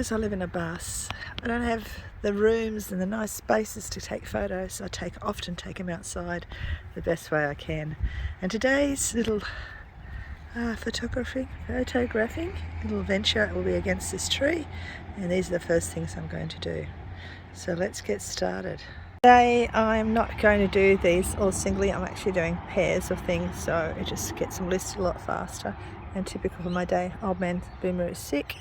because I live in a bus, I don't have the rooms and the nice spaces to take photos. I often take them outside the best way I can. And today's little photographing little venture will be against this tree, and these are the first things I'm going to do. So let's get started. Today I'm not going to do these all singly. I'm actually doing pairs of things, so it just gets them listed a lot faster. And typical for my day, old man Boomer is sick,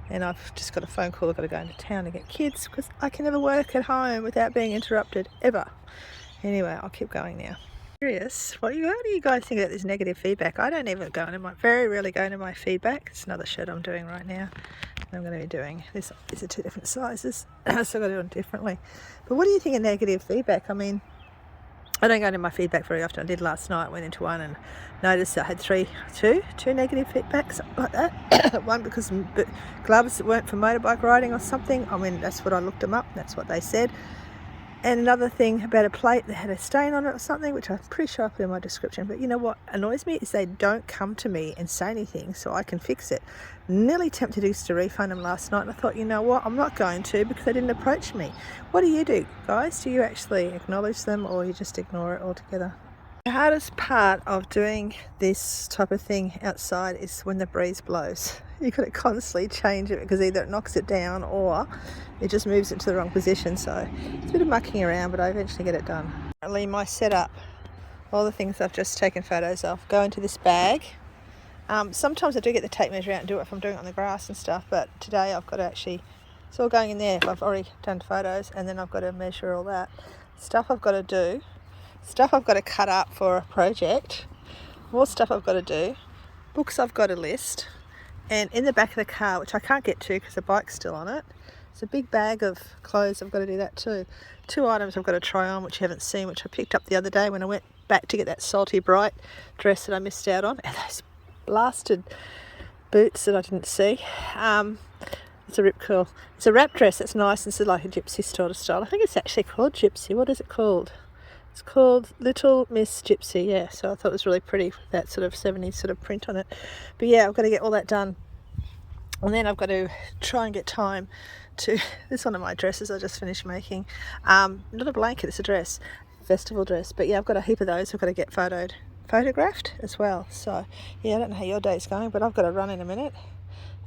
and I've just got a phone call. I've got to go into town to get kids because I can never work at home without being interrupted ever. Anyway, I'll keep going now. Curious, what do you guys think about this negative feedback? I don't even go into very rarely go into my feedback. It's another shirt I'm doing right now. I'm going to be doing this. These are two different sizes, so I've got to do them differently. But what do you think of negative feedback? I mean, I don't go into my feedback very often. I did last night. Went into one and noticed I had two negative feedbacks like that. One because gloves that weren't for motorbike riding or something. I mean, that's what I looked them up. That's what they said. And another thing about a plate that had a stain on it or something, which I'm pretty sure I put in my description. But you know what annoys me is they don't come to me and say anything so I can fix it. Nearly tempted to refund them last night, and I thought, you know what, I'm not going to because they didn't approach me. What do you do, guys? Do you actually acknowledge them, or you just ignore it altogether? The hardest part of doing this type of thing outside is when the breeze blows. You've got to constantly change it because either it knocks it down or it just moves it to the wrong position. So it's a bit of mucking around, but I eventually get it done. Currently my setup, all the things I've just taken photos of, go into this bag. Sometimes I do get the tape measure out and do it if I'm doing it on the grass and stuff, but today I've got to actually, it's all going in there if I've already done photos, and then I've got to measure all that. Stuff I've got to do, stuff I've got to cut up for a project, more stuff I've got to do, books I've got to list, and in the back of the car, which I can't get to because the bike's still on it, it's a big bag of clothes. I've got to do that too. 2 items I've got to try on which you haven't seen, which I picked up the other day when I went back to get that salty bright dress that I missed out on, and those blasted boots that I didn't see. It's a rip curl. It's a wrap dress. It's nice. It's like a gypsy sort of style. I think it's actually called Gypsy. What is it called? It's called Little Miss Gypsy, yeah. So I thought it was really pretty with that sort of 70s sort of print on it. But yeah, I've got to get all that done. And then I've got to try and get time to, this is one of my dresses I just finished making. Not a blanket, it's a dress, festival dress. But yeah, I've got a heap of those I've got to get photographed as well. So yeah, I don't know how your day's going, but I've got to run in a minute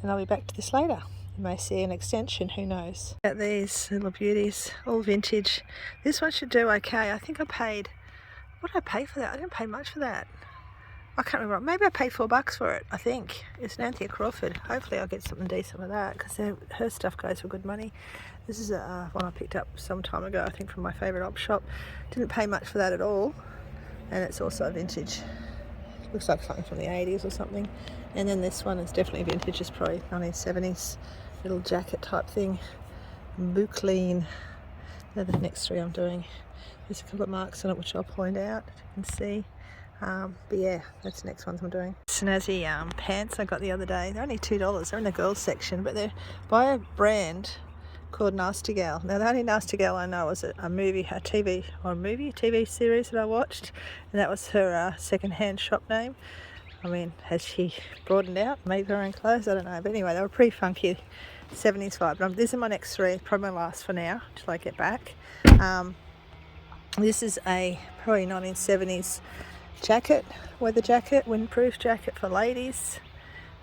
and I'll be back to this later. You may see an extension, who knows. At these little beauties, all vintage. This one should do okay. I think I paid, what did I pay for that? I didn't pay much for that. I can't remember. Maybe I paid $4 for it, I think. It's Nancy Crawford. Hopefully I'll get something decent with that because her stuff goes for good money. This is one I picked up some time ago, I think, from my favourite op shop. Didn't pay much for that at all. And it's also vintage. Looks like something from the 80s or something. And then this one is definitely vintage. It's probably 1970s. Little jacket type thing. Boucline. They're the next three I'm doing. There's a couple of marks on it which I'll point out, you can see. But yeah, that's the next ones I'm doing. Snazzy pants I got the other day. They're only $2. They're in the girls section, but they're by a brand called Nasty Gal. Now the only Nasty Gal I know was a TV series that I watched, and that was her second-hand shop name. I mean, has she broadened out, made her own clothes? I don't know. But anyway, they were pretty funky, 70s vibe. But these are my next three, probably my last for now, till I get back. This is a probably 1970s jacket, weather jacket, windproof jacket for ladies.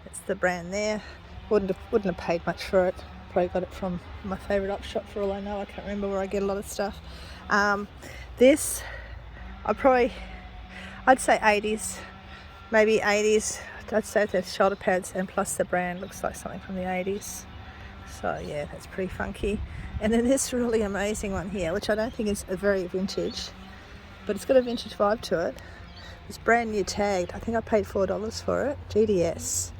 That's the brand there. Wouldn't have paid much for it. Probably got it from my favourite op shop for all I know. I can't remember where I get a lot of stuff. This, I'd say 80s. Maybe 80s, I'd say the shoulder pads, and plus the brand looks like something from the 80s. So yeah, that's pretty funky. And then this really amazing one here, which I don't think is a very vintage, but it's got a vintage vibe to it. It's brand new tagged. I think I paid $4 for it. GDS,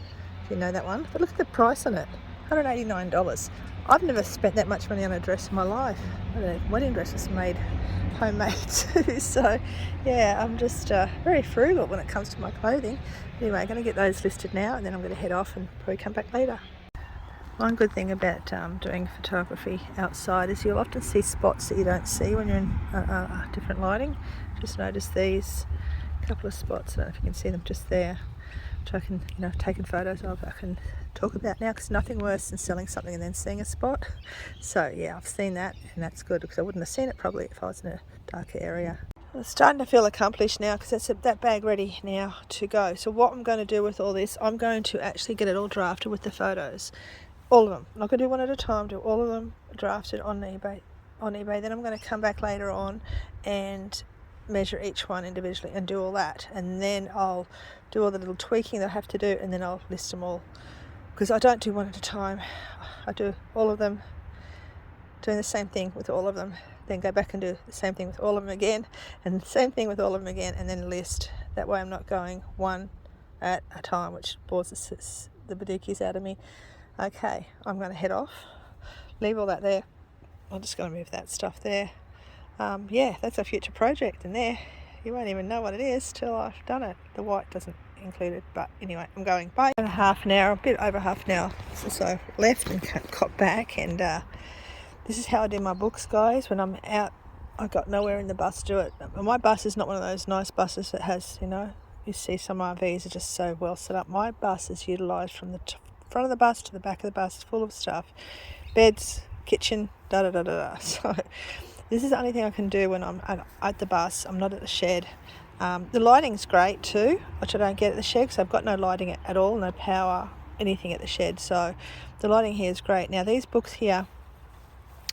if you know that one. But look at the price on it, $189. I've never spent that much money on a dress in my life. A wedding dress is made homemade too, so yeah, I'm just very frugal when it comes to my clothing. Anyway, I'm going to get those listed now, and then I'm going to head off and probably come back later. One good thing about doing photography outside is you'll often see spots that you don't see when you're in different lighting. Just notice these couple of spots. I don't know if you can see them just there, which I can, taking photos of. I can talk about now, because nothing worse than selling something and then seeing a spot. So yeah, I've seen that, and that's good, because I wouldn't have seen it probably if I was in a darker area. I'm starting to feel accomplished now, because that's that bag ready now to go. So what I'm going to do with all this, I'm going to actually get it all drafted with the photos, all of them. I'm not going to do one at a time, do all of them drafted on eBay. Then I'm going to come back later on and measure each one individually and do all that, and then I'll do all the little tweaking that I have to do, and then I'll list them all, because I don't do one at a time. I do all of them, doing the same thing with all of them, then go back and do the same thing with all of them again, and the same thing with all of them again, and then list. That way I'm not going one at a time, which bores the badookies out of me. Okay, I'm going to head off, leave all that there. I'm just going to move that stuff there. Yeah, that's a future project in there. You won't even know what it is till I've done it. The white doesn't include it, but anyway, I'm going. Bye. Half an hour, a bit over half an hour since I left and got back, and this is how I do my books, guys. When I'm out, I got nowhere in the bus to do it. My bus is not one of those nice buses that has, you see some RVs are just so well set up. My bus is utilised from the front of the bus to the back of the bus, full of stuff, beds, kitchen, So this is the only thing I can do when I'm at the bus. I'm not at the shed. The lighting's great too, which I don't get at the shed, because I've got no lighting at all, no power, anything at the shed. So the lighting here is great. Now these books here,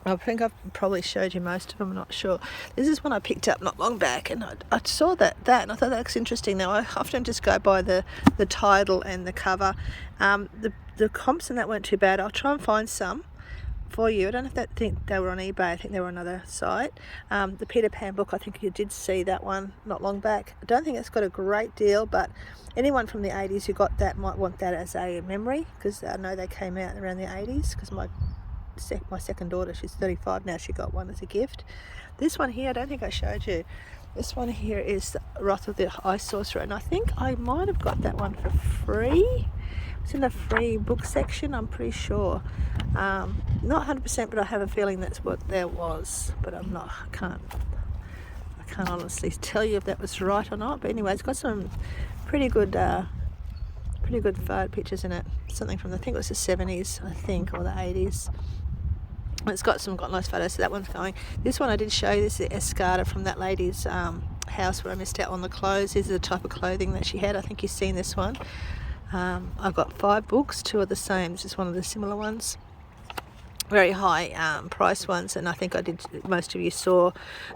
I think I've probably showed you most of them, I'm not sure. This is one I picked up not long back, and I saw that and I thought that looks interesting. Now I often just go by the title and the cover. The comps and that weren't too bad. I'll try and find some for you. I don't think they were on eBay. I think they were on another site. The Peter Pan book, I think you did see that one not long back. I don't think it's got a great deal, but anyone from the 80s who got that might want that as a memory, because I know they came out around the 80s, because my second daughter, she's 35 now, she got one as a gift. This one here, I don't think I showed you. This one here is the Wrath of the Ice Sorcerer, and I think I might have got that one for free. It's in the free book section, I'm pretty sure. Not 100%, but I have a feeling that's what there was. But I can't honestly tell you if that was right or not. But anyway, it's got some pretty good photo pictures in it. Something from I think it was the 70s, I think, or the 80s. It's got nice photos, so that one's going. This one I did show you. This is the escada from that lady's house where I missed out on the clothes. This is the type of clothing that she had. I think you've seen this one. I've got 5 books, 2 are the same. This is one of the similar ones. Very high price ones, and I think most of you saw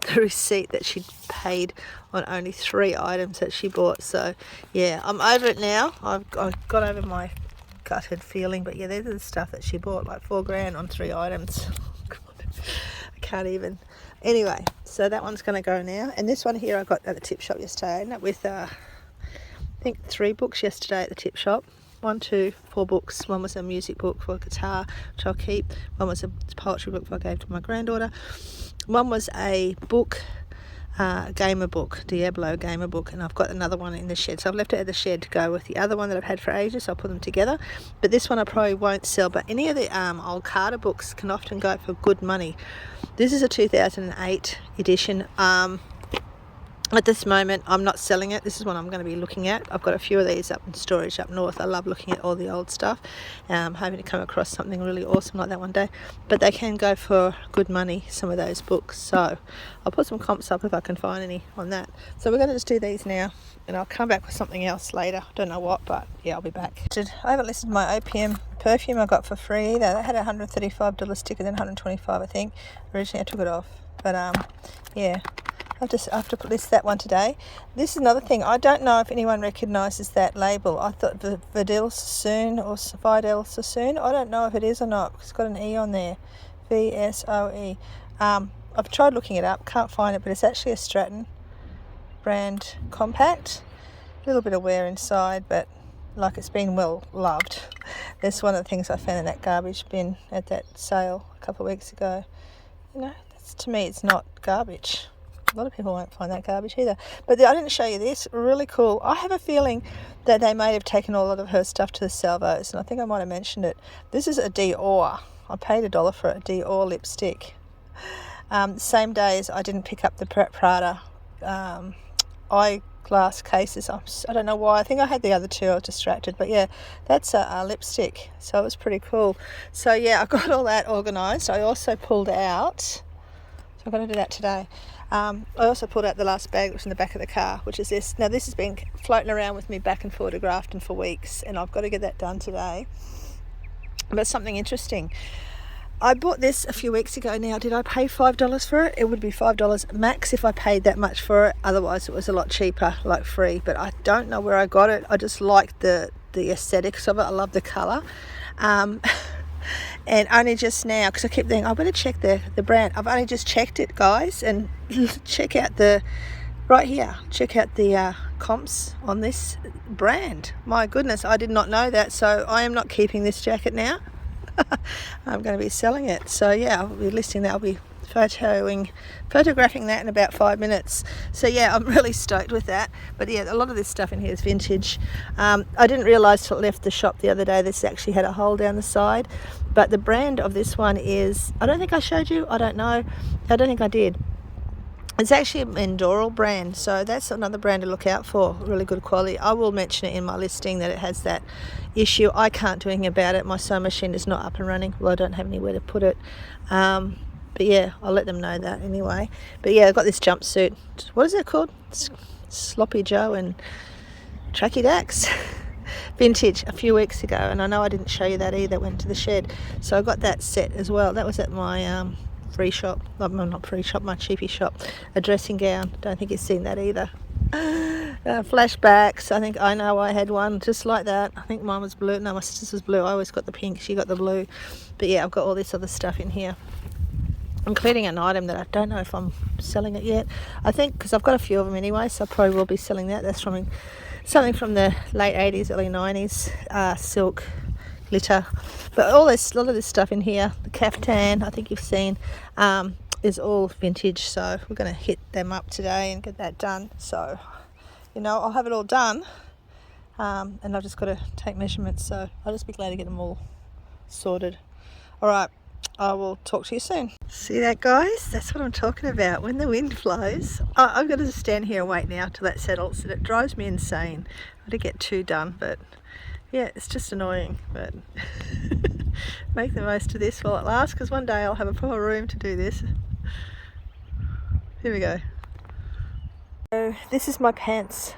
the receipt that she'd paid on only 3 items that she bought. So yeah, I'm over it now. I've got over my gutted feeling, but yeah, these are the stuff that she bought, like $4,000 on 3 items. God, I can't even. Anyway, so that one's going to go now, and this one here I got at the tip shop yesterday, and with I think 3 books yesterday at the tip shop. 1, 2, 4 books. One was a music book for a guitar, which I'll keep. One was a poetry book I gave to my granddaughter. One was a book, gamer book, Diablo gamer book, and I've got another one in the shed. So I've left it at the shed to go with the other one that I've had for ages. I'll put them together. But this one I probably won't sell. But any of the old Carter books can often go for good money. This is a 2008 edition. At this moment, I'm not selling it. This is what I'm going to be looking at. I've got a few of these up in storage up north. I love looking at all the old stuff. I'm hoping to come across something really awesome like that one day. But they can go for good money, some of those books. So I'll put some comps up if I can find any on that. So we're going to just do these now, and I'll come back with something else later. Don't know what, but yeah, I'll be back. I haven't listed my OPM perfume I got for free either. That had a $135 sticker, then $125, I think. Originally I took it off. But yeah. I have to list that one today. This is another thing. I don't know if anyone recognises that label. I thought Vidal Sassoon or Vidal Sassoon. I don't know if it is or not, because it's got an E on there. VSOE. I've tried looking it up. Can't find it, but it's actually a Stratton brand compact. A little bit of wear inside, but like it's been well loved. That's one of the things I found in that garbage bin at that sale a couple of weeks ago. To me, it's not garbage. A lot of people won't find that garbage either. But I didn't show you this. Really cool. I have a feeling that they may have taken a lot of her stuff to the salvos, and I think I might have mentioned it. This is a Dior. I paid $1 for a Dior lipstick. Same day as I didn't pick up the Prada. I glass cases. I don't know why. I think I had the other two. I was distracted. But yeah, that's a lipstick. So it was pretty cool. So yeah, I got all that organised. I also pulled out, so I'm going to do that today. I also pulled out the last bag that was in the back of the car, which is this. Now this has been floating around with me back and forth to Grafton for weeks, and I've got to get that done today. But something interesting. I bought this a few weeks ago now. Did I pay $5 for it? It would be $5 max if I paid that much for it. Otherwise it was a lot cheaper, like free. But I don't know where I got it. I just like the aesthetics of it. I love the colour. And only just now, because I keep thinking, I better check the brand. I've only just checked it, guys. And check out right here. Check out the comps on this brand. My goodness, I did not know that. So I am not keeping this jacket now. I'm going to be selling it. So yeah, I'll be listing that. I'll be photographing that in about 5 minutes. So yeah, I'm really stoked with that. But yeah, a lot of this stuff in here is vintage. I didn't realise till I left the shop the other day this actually had a hole down the side. But the brand of this one is, I don't think I showed you. I don't know. I don't think I did. It's actually a Mendoral brand, so that's another brand to look out for. Really good quality. I will mention it in my listing that it has that issue. I can't do anything about it. My sewing machine is not up and running. Well, I don't have anywhere to put it. But yeah, I'll let them know that anyway. But yeah, I've got this jumpsuit. What is it called? Sloppy Joe and Tracky Dax. Vintage, a few weeks ago. And I know I didn't show you that either. Went to the shed. So I got that set as well. That was at my free shop, not free shop, my cheapy shop. A dressing gown, don't think you've seen that either. Flashbacks, I think I know I had one just like that. I think mine was blue, no, my sister's was blue. I always got the pink, she got the blue. But yeah, I've got all this other stuff in here, including an item that I don't know if I'm selling it yet. I think, because I've got a few of them anyway, so I probably will be selling that. That's from something from the late 80s, early 90s, silk, glitter. But a lot of this stuff in here, the caftan, I think you've seen, is all vintage. So we're going to hit them up today and get that done. So, you know, I'll have it all done, and I've just got to take measurements. So I'll just be glad to get them all sorted. All right, I will talk to you soon. See that, guys? That's what I'm talking about. When the wind blows, I've got to stand here and wait now till that settles. And it drives me insane. I didn't get too done, but yeah, it's just annoying, but make the most of this while it lasts, because one day I'll have a proper room to do this. Here we go. So this is my pants.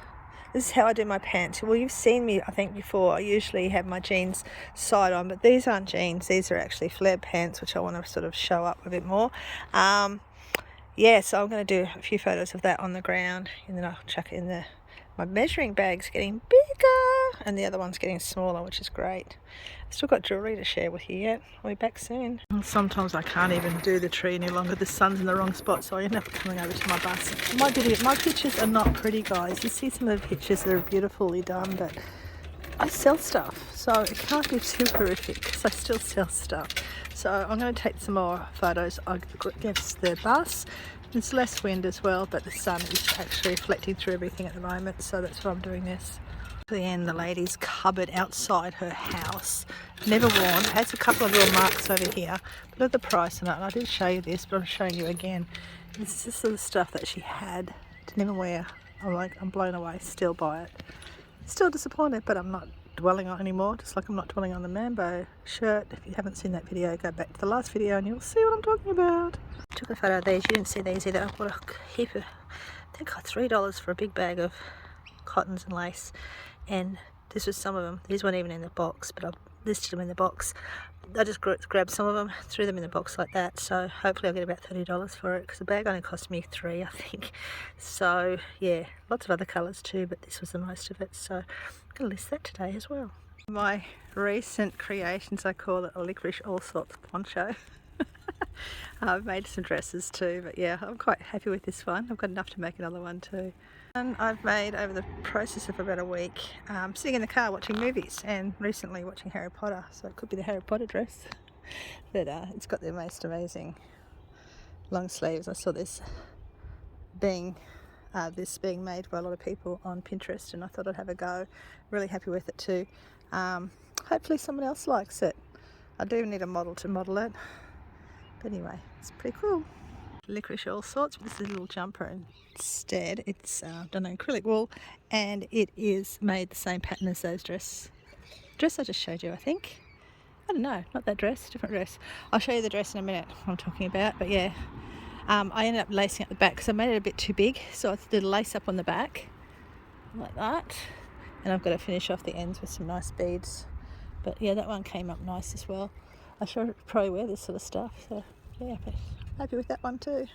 This is how I do my pants. Well, you've seen me, I think, before. I usually have my jeans side on, but these aren't jeans. These are actually flared pants, which I want to sort of show up a bit more. Yeah, so I'm going to do a few photos of that on the ground, and then I'll chuck it in my measuring bag's getting bigger and the other one's getting smaller, which is great. I've still got jewellery to share with you yet. I'll be back soon. Sometimes I can't even do the tree any longer. The sun's in the wrong spot, so I end up coming over to my bus. My pictures are not pretty, guys. You see some of the pictures that are beautifully done, but I sell stuff, so it can't be too horrific because I still sell stuff. So I'm going to take some more photos against the bus. There's less wind as well, but the sun is actually reflecting through everything at the moment, so that's why I'm doing this. At the end, the lady's cupboard outside her house, never worn. It has a couple of little marks over here, but look at the price on it. And I did show you this, but I'm showing you again. It's just the stuff that she had to never wear. I'm blown away still by it. Still disappointed, but I'm not dwelling on it anymore, just like I'm not dwelling on the Mambo shirt. If you haven't seen that video, go back to the last video and you'll see what I'm talking about. I took a photo of these. You didn't see these either. I bought a heap of, I think I got $3 for a big bag of cottons and lace, and this was some of them. These weren't even in the box, but I listed them in the box. I just grabbed some of them, threw them in the box like that, so hopefully I'll get about $30 for it, because the bag only cost me $3, I think. So yeah, lots of other colours too, but this was the most of it, so I'm going to list that today as well. My recent creations, I call it a licorice all sorts poncho. I've made some dresses too, but yeah, I'm quite happy with this one. I've got enough to make another one too. And I've made, over the process of about a week, sitting in the car watching movies, and recently watching Harry Potter, so it could be the Harry Potter dress. But it's got the most amazing long sleeves. I saw this being made by a lot of people on Pinterest, and I thought I'd have a go. Really happy with it too. Hopefully someone else likes it. I do need a model to model it. But anyway, it's pretty cool. licorice all sorts, but this is a little jumper instead. It's done on acrylic wool, and it is made the same pattern as those dress I just showed you, I think. I don't know, not that dress, different dress. I'll show you the dress in a minute what I'm talking about, but yeah. I ended up lacing up the back because I made it a bit too big, so I did a lace up on the back like that, and I've got to finish off the ends with some nice beads. But yeah, that one came up nice as well. I should probably wear this sort of stuff, so yeah, but happy with that one too.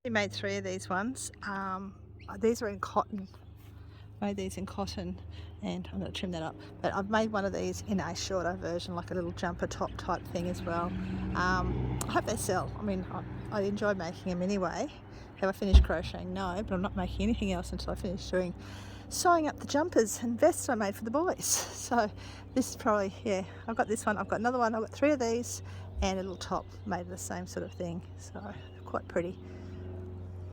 We made 3 of these ones. These are in cotton. Made these in cotton, and I'm going to trim that up, but I've made one of these in a shorter version, like a little jumper top type thing as well. I hope they sell. I mean, I enjoy making them anyway. Have I finished crocheting? No, but I'm not making anything else until I finish sewing up the jumpers and vests I made for the boys. So this is probably, yeah, I've got this one, I've got another one, I've got 3 of these, and a little top made of the same sort of thing, so quite pretty.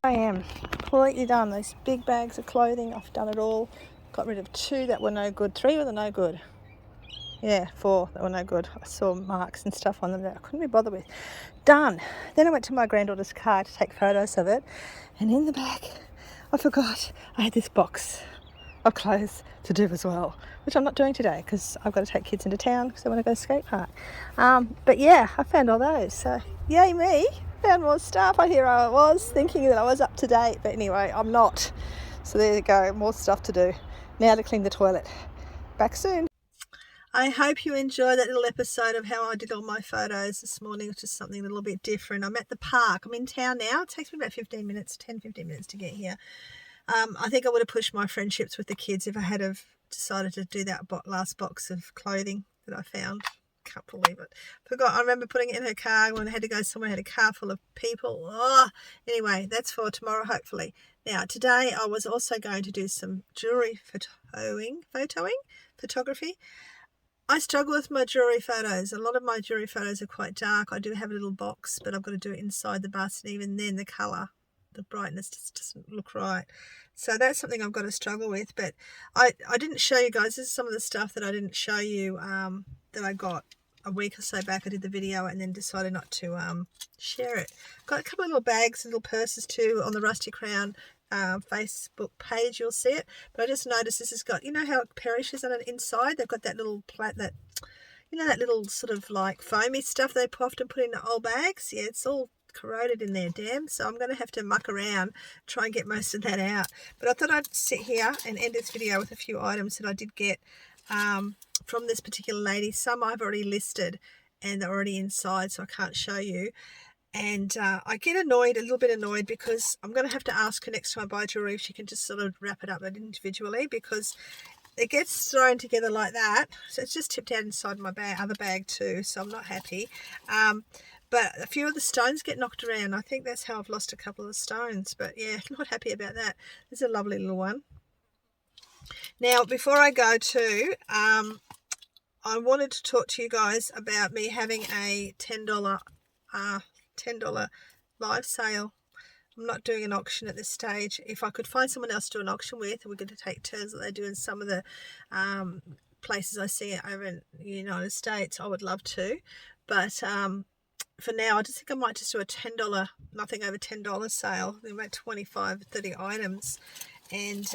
I am completely done. These big bags of clothing, I've done it all. Got rid of 2 that were no good, 3 were no good. Yeah, 4 that were no good. I saw marks and stuff on them that I couldn't be bothered with. Done. Then I went to my granddaughter's car to take photos of it, and in the back I forgot I had this box of clothes to do as well, which I'm not doing today because I've got to take kids into town because I want to go to skate park. But yeah, I found all those, so yay me. Found more stuff. Here I was thinking that I was up to date, but anyway, I'm not. So there you go, more stuff to do. Now to clean the toilet. Back soon. I hope you enjoyed that little episode of how I did all my photos this morning, which is something a little bit different. I'm at the park. I'm in town now. It takes me about 10-15 minutes to get here. I think I would have pushed my friendships with the kids if I had have decided to do that last box of clothing that I found. Can't believe it. Forgot. I remember putting it in her car when I had to go somewhere. I had a car full of people. Oh, anyway, that's for tomorrow, hopefully. Now, today I was also going to do some jewellery photography. I struggle with my jewellery photos. A lot of my jewellery photos are quite dark. I do have a little box, but I've got to do it inside the bust, and even then the colour, the brightness just doesn't look right. So that's something I've got to struggle with. But I didn't show you guys. This is some of the stuff that I didn't show you that I got a week or so back. I did the video and then decided not to share it. Got a couple of little bags, little purses too on the Rusty Crown Facebook page. You'll see it. But I just noticed this has got, you know how it perishes on the inside? They've got that little plate, that, you know, that little sort of like foamy stuff they often put in the old bags. Yeah, it's all corroded in there, damn. So I'm going to have to muck around, try and get most of that out. But I thought I'd sit here and end this video with a few items that I did get from this particular lady. Some I've already listed and they're already inside, so I can't show you. And I get a little bit annoyed because I'm going to have to ask her next time I buy jewellery if she can just sort of wrap it up individually, because it gets thrown together like that. So it's just tipped out inside my other bag too, so I'm not happy. But a few of the stones get knocked around. I think that's how I've lost a couple of stones. But yeah, not happy about that. This is a lovely little one. Now, before I go to, I wanted to talk to you guys about me having a $10 live sale. I'm not doing an auction at this stage. If I could find someone else to do an auction with, we're going to take turns that they do in some of the places I see over in the United States, I would love to. But for now, I just think I might just do a $10, nothing over $10 sale. There are about 25, 30 items. And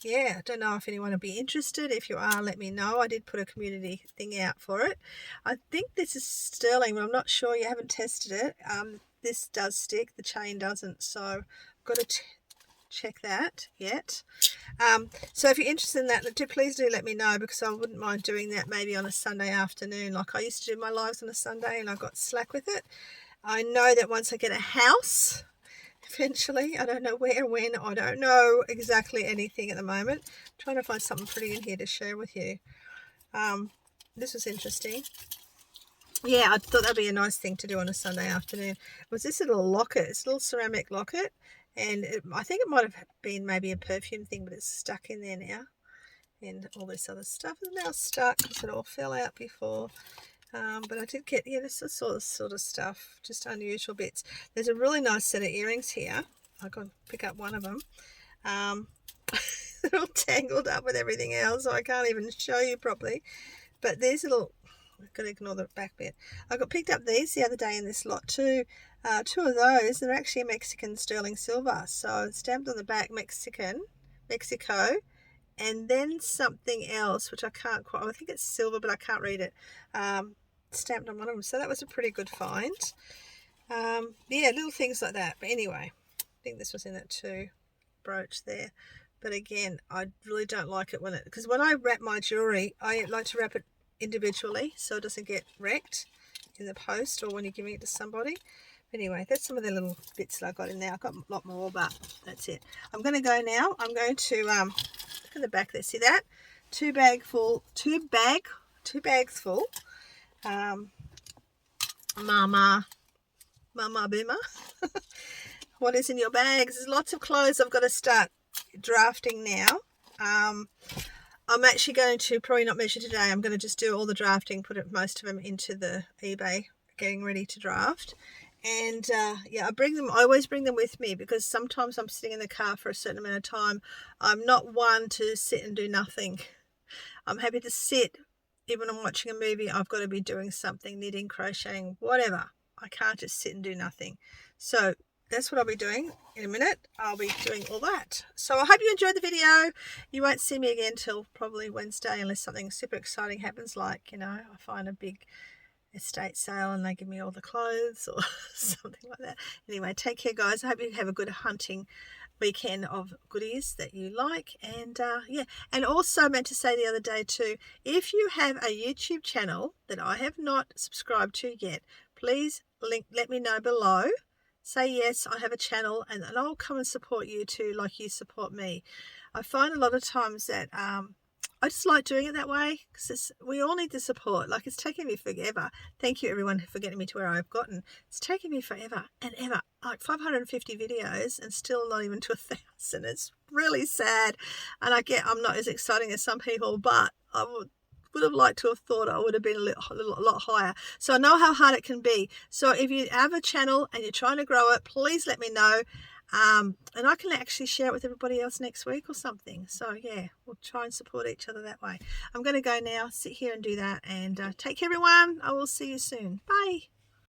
yeah, I don't know if anyone will be interested. If you are, let me know. I did put a community thing out for it. I think this is sterling, but I'm not sure. You haven't tested it. This does stick. The chain doesn't. So I've got to check that yet. So if you're interested in that, please do let me know, because I wouldn't mind doing that maybe on a Sunday afternoon. Like I used to do my lives on a Sunday and I got slack with it. I know that once I get a house, eventually, I don't know where, when, I don't know exactly anything at the moment. I'm trying to find something pretty in here to share with you. This was interesting. Yeah, I thought that'd be a nice thing to do on a Sunday afternoon. It was this little locket. It's a little ceramic locket, and I think it might have been maybe a perfume thing, but it's stuck in there now. And all this other stuff is now stuck because it all fell out before. But I did get, yeah, this is sort of stuff, just unusual bits. There's a really nice set of earrings here. I got to pick up one of them. They're all tangled up with everything else, so I can't even show you properly. But these little I've got to ignore the back bit. I got picked up these the other day in this lot too. Two of those, they're actually Mexican sterling silver. So stamped on the back Mexico, and then something else which I can't quite, I think it's silver but I can't read it, stamped on one of them. So that was a pretty good find. Yeah, little things like that. But anyway, I think this was in it too, brooch there. But again, I really don't like it because when I wrap my jewellery, I like to wrap it individually so it doesn't get wrecked in the post or when you're giving it to somebody. Anyway, that's some of the little bits that I got in there. I've got a lot more, but that's it. I'm going to go now. I'm going to look at the back there. See that? Two bags full. Mama Boomer. What is in your bags? There's lots of clothes I've got to start drafting now. I'm actually going to probably not measure today. I'm going to just do all the drafting, most of them into the eBay, getting ready to draft. And yeah, I always bring them with me because sometimes I'm sitting in the car for a certain amount of time. I'm not one to sit and do nothing. I'm happy to sit. Even when I'm watching a movie, I've got to be doing something, knitting, crocheting, whatever. I can't just sit and do nothing. So that's what I'll be doing in a minute. I'll be doing all that. So I hope you enjoyed the video. You won't see me again till probably Wednesday unless something super exciting happens, like, I find a big estate sale and they give me all the clothes or something like that. Anyway, take care, guys. I hope you have a good hunting weekend of goodies that you like. And yeah, and also meant to say the other day too, if you have a YouTube channel that I have not subscribed to yet, please let me know below. Say yes, I have a channel, and I'll come and support you too, like you support me. I find a lot of times that I just like doing it that way because we all need the support. Like, it's taken me forever. Thank you everyone for getting me to where I've gotten. It's taken me forever and ever, like 550 videos and still not even to 1,000. It's really sad. And I'm not as exciting as some people, but I would have liked to have thought I would have been a lot higher. So I know how hard it can be. So if you have a channel and you're trying to grow it, please let me know. And I can actually share it with everybody else next week or something. So yeah, we'll try and support each other that way. I'm going to go now, sit here and do that. And take care, everyone. I will see you soon. Bye.